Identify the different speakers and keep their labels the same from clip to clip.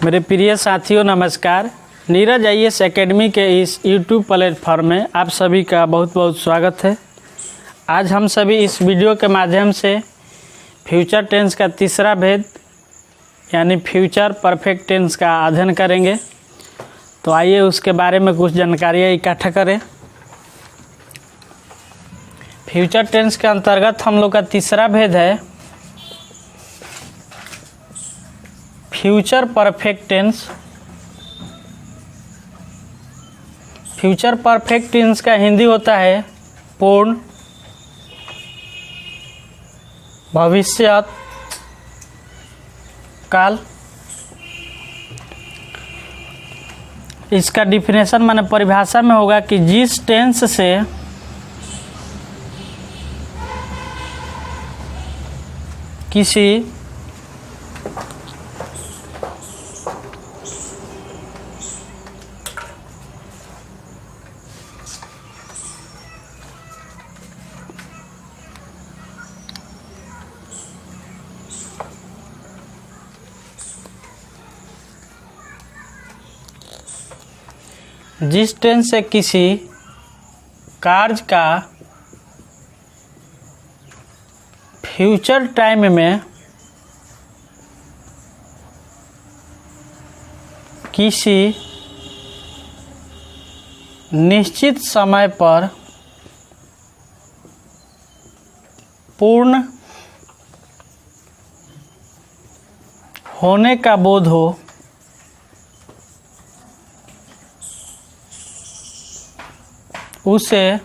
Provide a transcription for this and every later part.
Speaker 1: मेरे प्रिय साथियों नमस्कार। नीरज IAS एकेडमी के इस यूट्यूब प्लेटफॉर्म में आप सभी का बहुत बहुत स्वागत है। आज हम सभी इस वीडियो के माध्यम से फ्यूचर टेंस का तीसरा भेद यानी फ्यूचर परफेक्ट टेंस का अध्ययन करेंगे। तो आइए उसके बारे में कुछ जानकारियाँ इकट्ठा करें। फ्यूचर टेंस के अंतर्गत हम लोग का तीसरा भेद है future perfect tense. Future perfect tense का हिंदी होता है पूर्ण भविष्यत काल। इसका डिफिनेशन माने परिभाषा में होगा कि जिस टेंस से किसी किसी कार्य का फ्यूचर टाइम में किसी निश्चित समय पर पूर्ण होने का बोध हो, उसे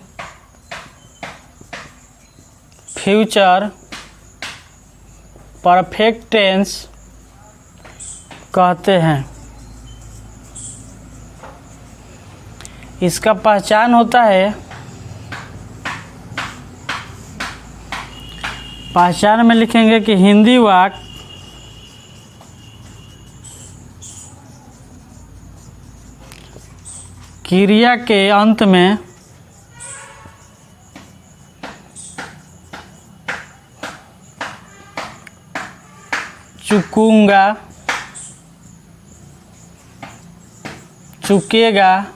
Speaker 1: फ्यूचर परफेक्ट टेंस कहते हैं। इसका पहचान होता है, पहचान में लिखेंगे कि हिंदी वाक्य क्रिया के अंत में चुकूंगा, चुकेगा,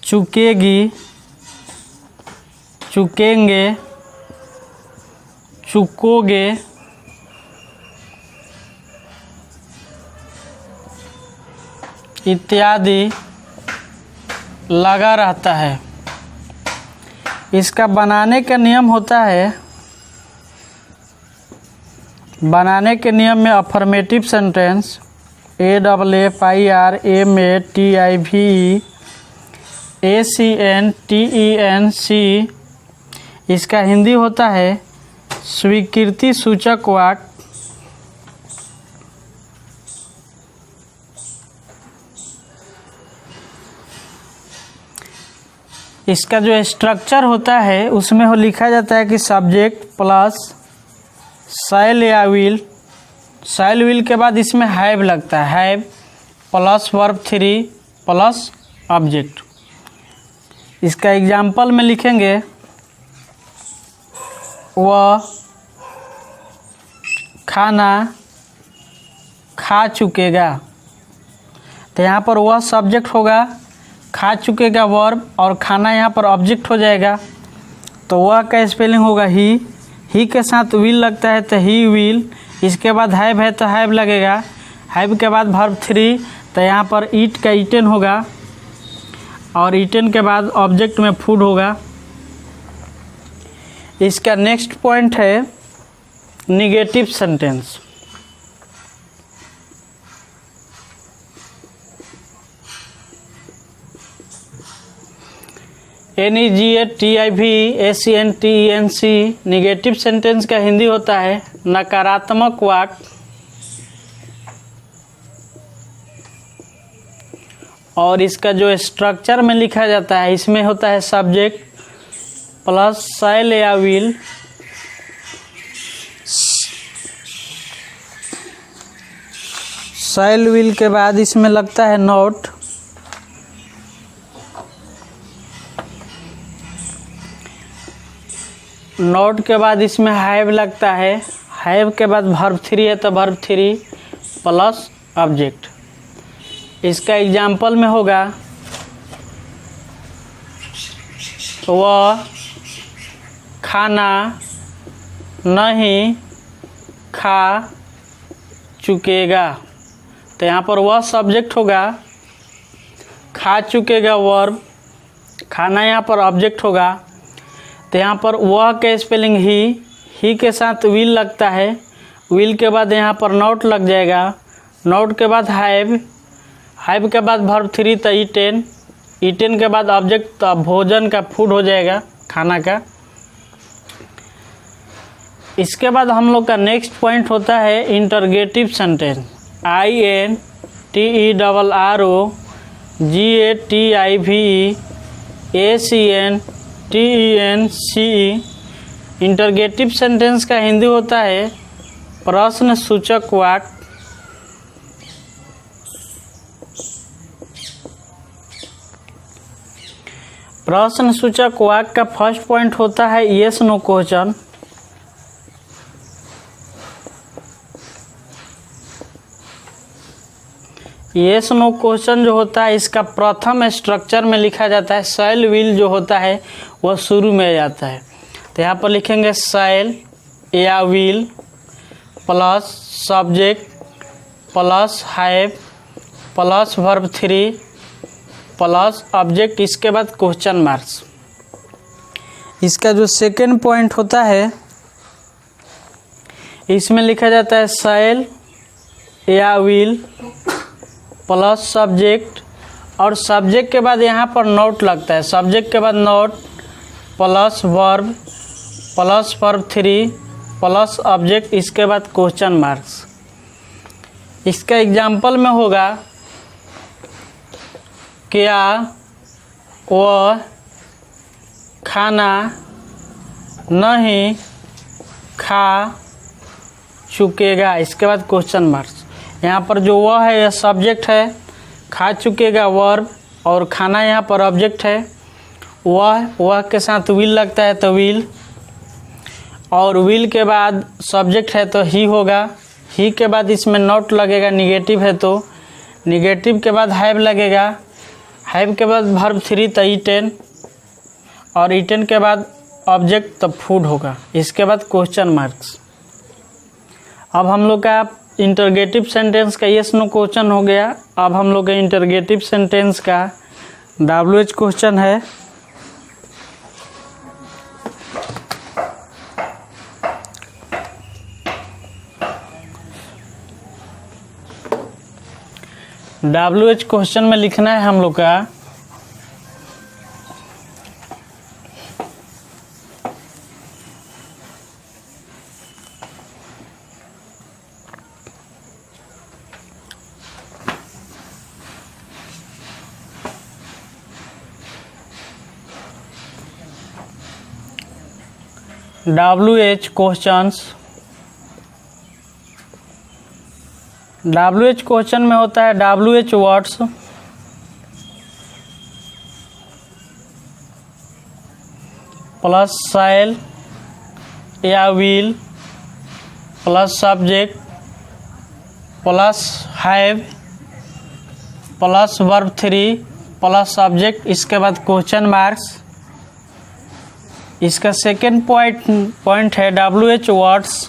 Speaker 1: चुकेगी, चुकेंगे, चुकोगे, इत्यादि लगा रहता है। इसका बनाने का नियम होता है, बनाने के नियम में अफर्मेटिव सेंटेंस AFFIRMATIVE इसका हिंदी होता है स्वीकृति सूचक वाक्य। इसका जो स्ट्रक्चर होता है उसमें लिखा जाता है कि सब्जेक्ट प्लस शैल या विल, शैल विल के बाद इसमें हैव लगता है, have plus verb 3 plus object. इसका एग्जाम्पल में लिखेंगे वह खाना खा चुकेगा। तो यहाँ पर वह सब्जेक्ट होगा, खा चुकेगा वर्ब और खाना यहाँ पर ऑब्जेक्ट हो जाएगा। तो वह का स्पेलिंग होगा ही के साथ विल लगता है तो ही विल। इसके बाद हैव है तो हैव लगेगा, हैव के बाद वर्ब 3 तो यहाँ पर ईट का ईटन होगा और ईटन के बाद ऑब्जेक्ट में फूड होगा। इसका नेक्स्ट पॉइंट है negative sentence. NEGATIVACENTENC negative sentence का हिंदी होता है नकारात्मक वाक्य। और इसका जो स्ट्रक्चर में लिखा जाता है इसमें होता है सब्जेक्ट प्लस शैल या विल, शैल विल के बाद इसमें लगता है नोट, नोट के बाद इसमें हैव लगता है, हैव के बाद वर्ब 3 है तो वर्ब 3 प्लस ऑब्जेक्ट। इसका एग्जाम्पल में होगा वह खाना नहीं खा चुकेगा। तो यहाँ पर वह सब्जेक्ट होगा, खा चुकेगा वर्ब, खाना यहाँ पर ऑब्जेक्ट होगा। तो यहाँ पर वह के स्पेलिंग ही के साथ विल लगता है, विल के बाद यहाँ पर नॉट लग जाएगा, नॉट के बाद हैव के बाद वर्ब 3 तो ईटेन के बाद ऑब्जेक्ट तो भोजन का फूड हो जाएगा, खाना का। इसके बाद हम लोग का नेक्स्ट पॉइंट होता है interrogative sentence. INTERROGATIVEACENTENCE। Interrogative sentence का हिंदी होता है प्रश्न सूचक वाक्य। प्रश्न सूचक वाक्य का फर्स्ट पॉइंट होता है yes no question. Yes no question जो होता है इसका प्रथम स्ट्रक्चर में लिखा जाता है, शैल विल जो होता है वह शुरू में जाता है। तो यहाँ पर लिखेंगे शैल या will plus subject plus have plus verb 3 plus object, इसके बाद क्वेश्चन मार्क्स। इसका जो सेकेंड पॉइंट होता है इसमें लिखा जाता है शैल या विल प्लस सब्जेक्ट, और सब्जेक्ट के बाद यहाँ पर नोट लगता है, सब्जेक्ट के बाद note plus verb 3 plus object, इसके बाद क्वेश्चन मार्क्स। इसका एग्जाम्पल में होगा क्या वह खाना नहीं खा चुकेगा, इसके बाद क्वेश्चन मार्क्स। यहाँ पर जो वह है यह सब्जेक्ट है, खा चुकेगा वर्ब, और खाना यहाँ पर ऑब्जेक्ट है। वह के साथ विल लगता है तो विल, और विल के बाद सब्जेक्ट है तो ही होगा, ही के बाद इसमें नॉट लगेगा, निगेटिव है तो निगेटिव के बाद हैव लगेगा, हैव के बाद वर्ब 3 तो ईटेन, और ईटेन के बाद ऑब्जेक्ट तो फूड होगा, इसके बाद क्वेश्चन मार्क्स। अब हम लोग का इंटरगेटिव सेंटेंस का यस नो क्वेश्चन हो गया। अब हम लोग का इंटरगेटिव सेंटेंस का WH क्वेश्चन है। WH क्वेश्चन में लिखना है हम लोग का WH क्वेश्चंस। WH क्वेश्चन में होता है WH वर्ड्स प्लस शैल या will plus subject plus have plus verb 3 plus subject, इसके बाद क्वेश्चन मार्क्स। इसका सेकेंड पॉइंट है WH वर्ड्स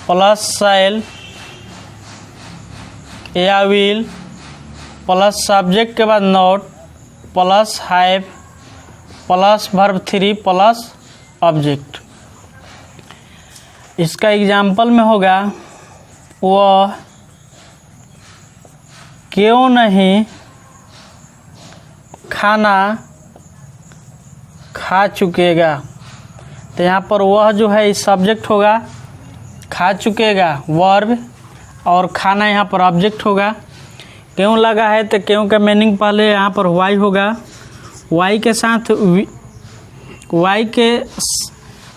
Speaker 1: प्लस शैल या विल प्लस सब्जेक्ट के बाद note plus have plus verb 3 plus object. इसका एग्जाम्पल में होगा वह क्यों नहीं खाना खा चुकेगा। तो यहाँ पर वह जो है इस सब्जेक्ट होगा, खा चुकेगा वर्ब, और खाना यहाँ पर ऑब्जेक्ट होगा। क्यों लगा है तो क्यों का मीनिंग पहले यहाँ पर वाई होगा, वाई के साथ वाई के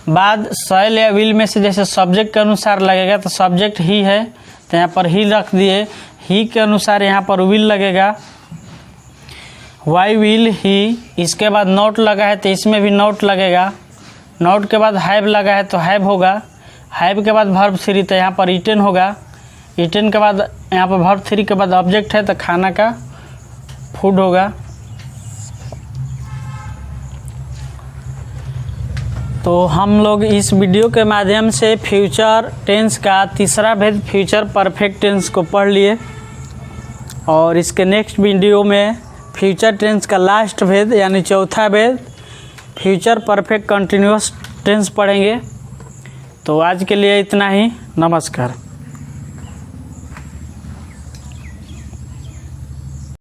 Speaker 1: बाद शैल या विल में से जैसे सब्जेक्ट के अनुसार लगेगा तो सब्जेक्ट ही है तो यहाँ पर ही रख दिए, ही के अनुसार यहाँ पर विल लगेगा, वाई विल ही। इसके बाद नोट लगा है तो इसमें भी नोट लगेगा, नोट के बाद हैव लगा है तो हैव होगा, हैव के बाद वर्ब 3 तो यहाँ पर ईटन होगा। ईटन के बाद यहाँ पर वर्ब 3 के बाद ऑब्जेक्ट है तो खाना का फूड होगा। तो हम लोग इस वीडियो के माध्यम से फ्यूचर टेंस का तीसरा भेद फ्यूचर परफेक्ट टेंस को पढ़ लिए और इसके नेक्स्ट वीडियो में फ्यूचर टेंस का लास्ट भेद यानी चौथा भेद फ्यूचर परफेक्ट कंटिन्यूअस टेंस पढ़ेंगे। तो आज के लिए इतना ही। नमस्कार।